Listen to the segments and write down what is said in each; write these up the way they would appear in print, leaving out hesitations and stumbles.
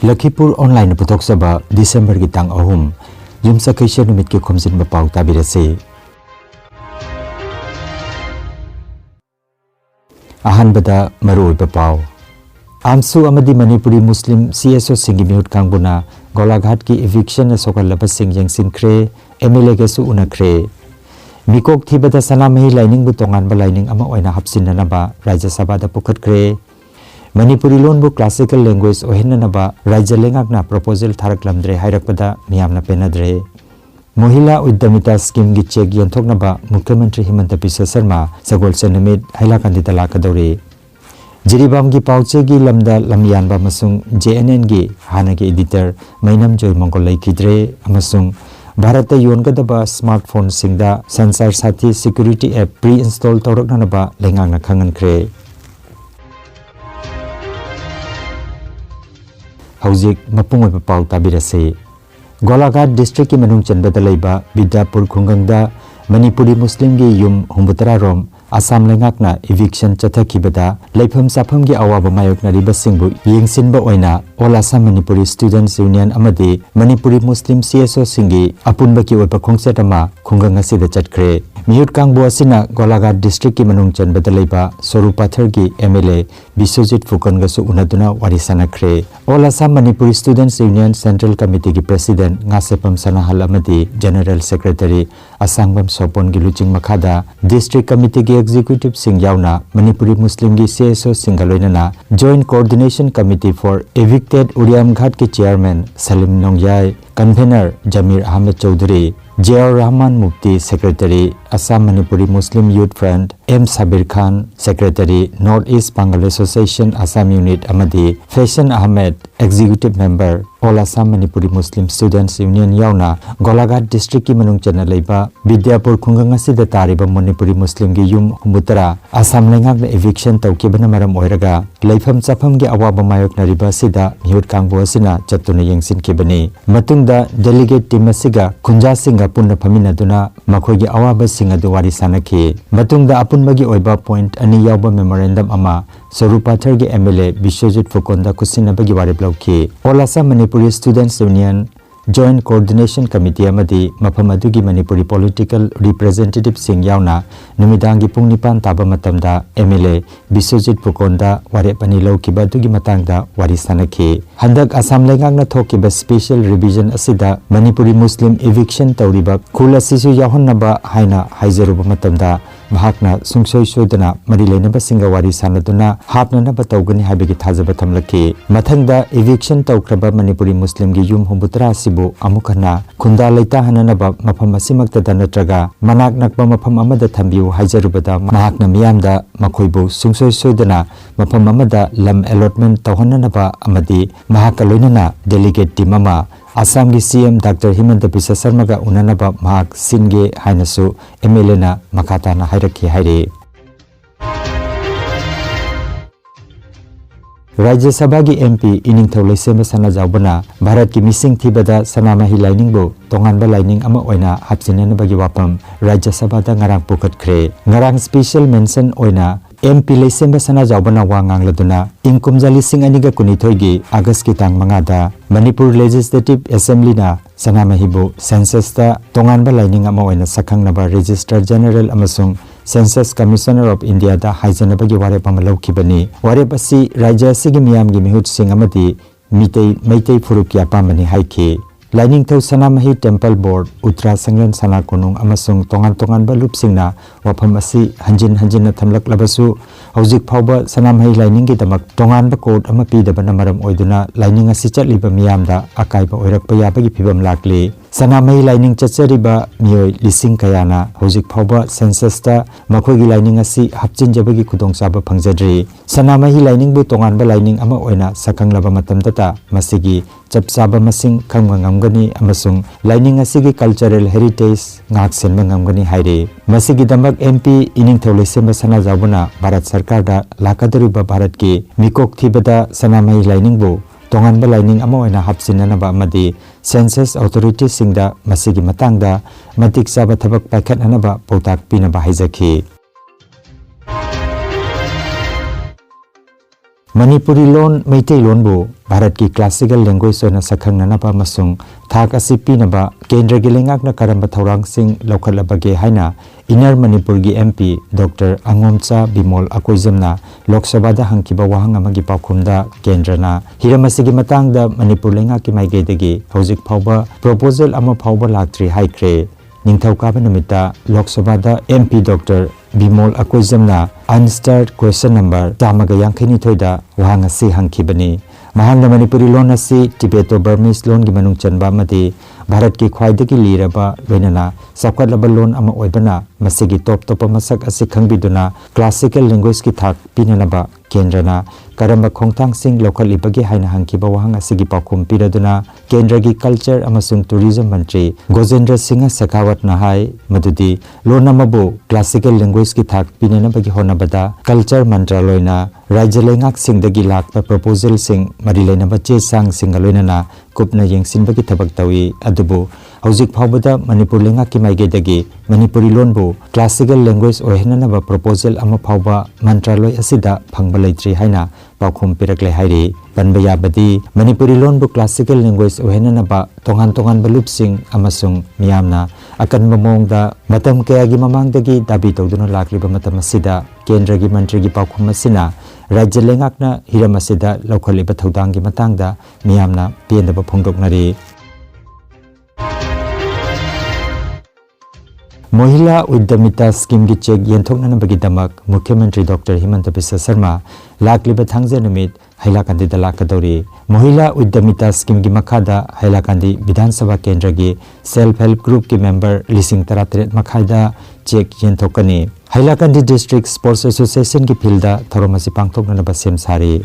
Lakhipur Online Putoksaba December ki tang ahum yumsa kaisha numit ki Khomjinba Pao tabirase. Ahanbada maruiba Pao. Amsu amadi Manipuri Muslim CSO singi mihut kangbuna Golaghat ki eviction na sokal labas sing yang sinkre MLA kesu unakre. Mikok thibada sanamahi lining butongan ba lining ama oina hapsin na ba Raja Sabha da pukat kre. Manipuri loan bu classical language ohen na ba Raja lengak na proposal tharak lamdre hairak pada miyam na penadre. Mohila Uddamita scheme gi check yanthok na ba Mukhyamantri Himanta Biswa Sarma sagol sanamit haila kandita lakadore. Jiribam gi pauche gi lamda lamyan ba masung JNN gi hana gi editor Mainam Joy Mongol laikidre amasung Bharata yongadaba smartphone singda Sansar Sathi security app pre-install tawrak na ba lengang na khangan kre. Hauzik mapung oiba pau tabirase. Golaghat district ki manung chanbada leiba Bidapur khungangda Manipuri Muslim gi yum humbutara rom Assam lengakna eviction chathakibada leifam sapham gi awaba mayokna ribasingbu yengsinba oina All Assam Manipuri Students Union amadi Manipuri Muslim CSO singi apunba ki oiba khongsetama khungang asida chatkre. Mihut kangbu asina Golaghat district ki manung chanbada leiba Sorupathar gi MLA Biswajit Fukan gasu unaduna warisana kre. All Assam Manipuri Students Union Central Committee ki President Ngasepam Sanahal amadi General Secretary Asangbam Sopon gi luching makhada District Committee ki Executive sing yauna Manipuri Muslim gi CSO singaloinana Joint Coordination Committee for Evicted Uriamghat ki Chairman Salim Nongyai, Convener Jamir Ahmed Chowdhury, J.R. Rahman Mufti Secretary Assam Manipuri Muslim Youth Front, M. Sabir Khan Secretary North East Bengal Association Assam Unit amadi Fashion Ahmed Executive Member All Assam Manipuri Muslim Students Union yauna Golaghat District ki manung chana leiba Bidyapur khungang asida tariba Manipuri Muslim gi yum humbutara Assam lengak na eviction tawkibana maram oiraga leifam chafam gi awaba mayok na riba sida mihut kangbu asina chatuna yengsin kibani matungda delegate team asiga khunja singa punna phaminaduna makhoi gi awaba singa duwari sanaki matungda apunba gi oiba point ani yawba memorandum ama Sorupathar gi MLA Biswajit Fukonda kusinaba gi warib lauki All Assam Manipuri Students Union Joint Coordination Committee amadi mafam adugi Manipuri Political Representative sing yauna numidangi pung nipan taba matamda MLA Biswajit Fukonda warep ani laukiba adugi matangda wari sanaki handak Assam lengak na thokiba special revision asida Manipuri Muslim eviction tawriba khul asisu yahonnaba haina haijaruba matamda bahakna sungsoi sodana mari leinaba singa wari sanaduna hapnanaba tawgani habigi thajaba thamlaki mathangda eviction tawkraba Manipuri Muslim gi yum humbutara asibu amukana khunda leita hananaba mafam asimakta natraga manak nakba mafam amada thambiu haijarubada mahakna miyamda makhoibu sungsoi sodana mafam amada lam allotment tawhannanaba amadi mahaka loinana delegate team ama Assam gi CM Dr. Himanta Biswa Sarma ga unanaba mahak singe hainasu MLA na makata na hairaki haire. Rajya Sabha gi MP ining thaulai sema sana jawbana Bharat ki missing thibada sanamahi lining bu tonganba lining ama oina hapsinana bagi wapam Rajya Sabha da ngarang pukat kre ngarang special mention oina MP leisemba sana jawbana wangang laduna ingkumjali sing aniga kunithoi gi August ki tang mangada Manipur Legislative Assembly na sanamahi bu census ta tonganba lining ama oina sakhang naba Registrar General amasung Census Commissioner of India da haijanabagi warep ama laukibani warep asi Raja sigi miyam gi mihut sing amadi Meitei Furuk yapamani haiki Lining thau sanamahi Temple Board Uttara Sanglan sana konung amasung tongan ba lupsingna wafam asi hanjin na thamlak labasu hauzik phauba sanamahi lining gi damak tongan ba code ama pidaba na maram oiduna lining asi chatliba miyamda akaiba oirakpa yabagi phibam lakli sanamahi lining chachariba miyoi lising kayana hauzik phauba census ta makhogi lining asi hapchinjabagi khudongchaba phangjadri sanamahi lining bu tongan ba lining ama oina sakanglaba matamdata masigi chapchaba masing khangwa ngamgani amasung lining asigi cultural heritage ngak senba ngamgani haire masigi damak MP ining thaulai semba sana jawbana Bharat Sarkar da lakadariba Bharat ki mikok thibada sanamahi lining bu tonganba lining ama oina hapsinanaba amadi census authority singda masigi matangda matik chaba thabak paikhatnanaba pautak pinaba haijaki Manipuri loan Meitei loan bu Bharat ki classical language na sakhang na pa masung thak asipi na ba Kendra gi lengak na karamba thorang sing lokhalabage haina Inner Manipur gi MP Dr. Angomcha Bimol Akoizamna Lok Sabha da hangkiba wahang amagi pakhumda Kendra na hiramasi gi matang da Manipur lengak ki maige degi hojik phawba proposal ama phawba laktri haikre Ningthau kaba namita Lok Sabha da MP Dr. Bimol Akoizamna unstarred question number tamaga yangkhini thoida wahang asi hangkibani Mahangna Manipuri loan asi Tibeto-Burmese loan gi manung chanba amadi Bharat ki khwaidagi liraba loinana sakwatlaba loan ama oibana masigi top masak asi khangbiduna classical language ki thak pinanaba Kendrana karamba khongthang sing local ibagi haina hangkiba wahang asigi pakhum piraduna Kendra gi culture amasung tourism mantri Gojendra Singh Sakawat na hai madudi loan amabu classical language ki thak pinanaba gi honabada culture mantraloina Rajya lengak singdagi lakpa proposal sing marilena bache sang singaloinana kupna yengsinbagi thabak tawi adubu hojik phawbada Manipur lengak ki maigedagi Manipuri loan bu classical language ohenana ba proposal ama phawba mantraloi asida phangba leitri haina pakhum pirakle hairi banbaya badi Manipuri loan bu classical language ohenana ba tongan balup sing amasung miyamna akan mamongda matam kayagi mamangdagi dabi tawduna lakliba matam asida Kendra gi mantri gi pakhum asina Rajya lengakna hiramasida lokhaliba thodang gi matangda miyamna pendaba phongdoknari Mohila Uddamita scheme gi check yenthoknana bagi damak Mukhyamantri Dr. Himanta Biswa Sharma lakliba thangja numit Hailakandi dalakadori Mohila Uddamita scheme gi makhada Hailakandi Vidhan Sabha Kendra gi self help group ki member lising taratret makhaida check yenthokani Hailakandi District Sports Association ki filda thoromasi pangthoknana ba sem sari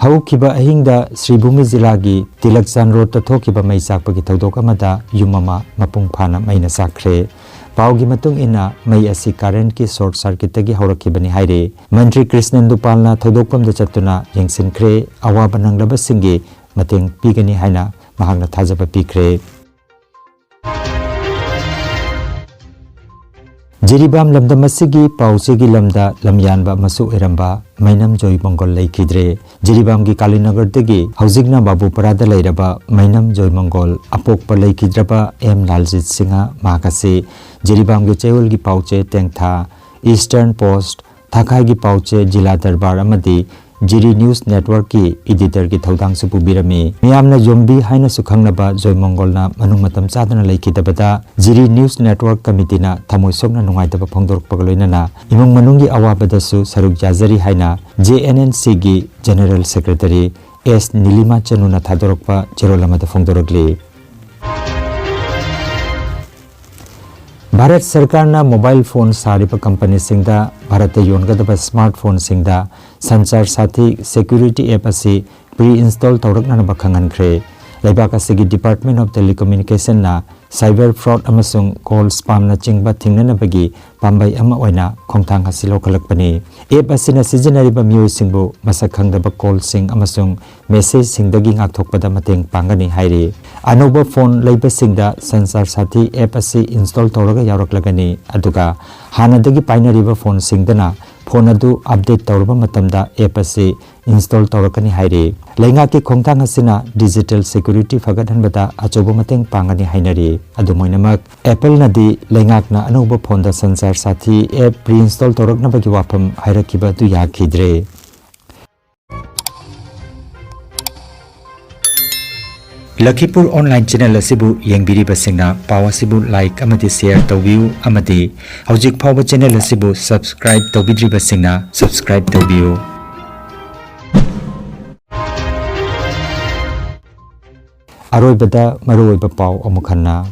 Haukiba ahingda Sri Bhumi Zilagi Tilaksan Road tathokiba mai sakpagi thodok amada yumama mapung phana maina sakre Paugi matung ina mai asi current ki short circuit tagi haurakibani haire Mantri Krishnendu Palna thodokpam da chatuna yengsinkre awaba nanglaba singi mateng pigani haina mahangna thajaba pikre Jiribam lamda masigi pausigi lamda lamyanba masu eramba mainam joy mongol laikidre Jiribam gi Kalinagar degi haujigna babu parada lairaba mainam joy mongol apok pa laikidraba M Laljit Singha makase Jiribam gi chewul gi pauche tengtha Eastern Post thakai gi pauche jila darbar amadi Jiri News Network ki editor ki thodang su pubirami miyamna zombi haina sukhangnaba joy mongolna manung matam chadana laikidabada Jiri News Network committee na thamoi sokna nungaitaba phongdork pagloinana imung manungi awabada su saruk jazari haina JNNC gi General Secretary S Nilima Chanuna thadorokpa cherolamada phongdorokli Bharat Sarkar na mobile phone saripa company singda Bharat yongadaba smartphone singda Sanchar Sathi security app asi pre-install tawrakna ba khangankre Laibak asigi Department of Telecommunication na cyber fraud amasung call spam na chingba thingnana bagi pambai ama oina khongthang hasilo khalakpani app asina sijanariba miyoi singbu masak khangdaba call sing amasung message singdagi ngakthokpada mateng pangani hairi anoba phone leiba singda Sanchar Sathi app asi install tawraga yawraklagani aduga hanadagi painariba phone singdana phone adu update tawraba matamda app asi install tawrakani hairi lenga ki khongthang asina digital security fagadhanbada achobo mateng pangani hainari adumoinamak Apple nadi lengakna anoba phone da Sanchar Sathi app pre-install tawrakna bagi wafam hairakiba du yakhidre Lakhipur online channel asibu yengbiriba singna pawasibu like amati share tawbiu amati hojik phawba channel asibu subscribe tawbidriba singna subscribe tawbiu Aroibada maroiba paw amukhanna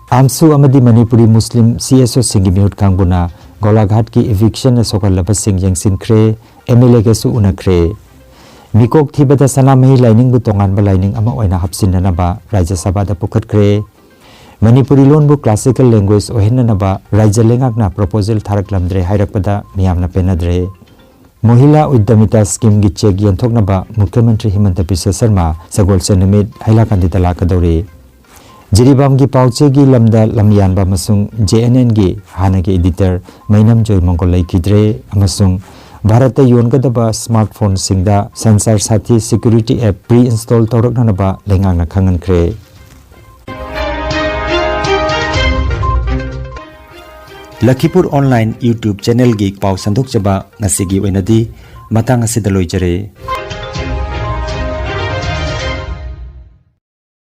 Amsu amadi Manipuri Muslim CSO singi miut kangbuna Golaghat ki eviction sokalaba sing yengsinkre MLA kesu unakre Mikok thibada sanamahi lining bu tongan ba lining ama oina hapsinna ba Rajya Sabha da pukhatkre Manipuri loan bu classical language ohenna ba Rajya lengakna proposal tharaklamdre hairakpada miyamna penadre Mohila Uddamita scheme gi check yenthokna ba Mukhyamantri Himanta Biswa Sharma sagol senamit Hailakandi dalakadori Jiribam gi pauche gi lamda lamyan ba masung JNN gi hana gi editor mainam joy mongolai kidre amasung Bharat yonggadaba smartphone singda sensor sathi security app pre-install tawrakna ba lengang na khangan khre. Lakhipur Online YouTube channel gi pau sandok chaba ngasigi oinadi matang asidaloi jare.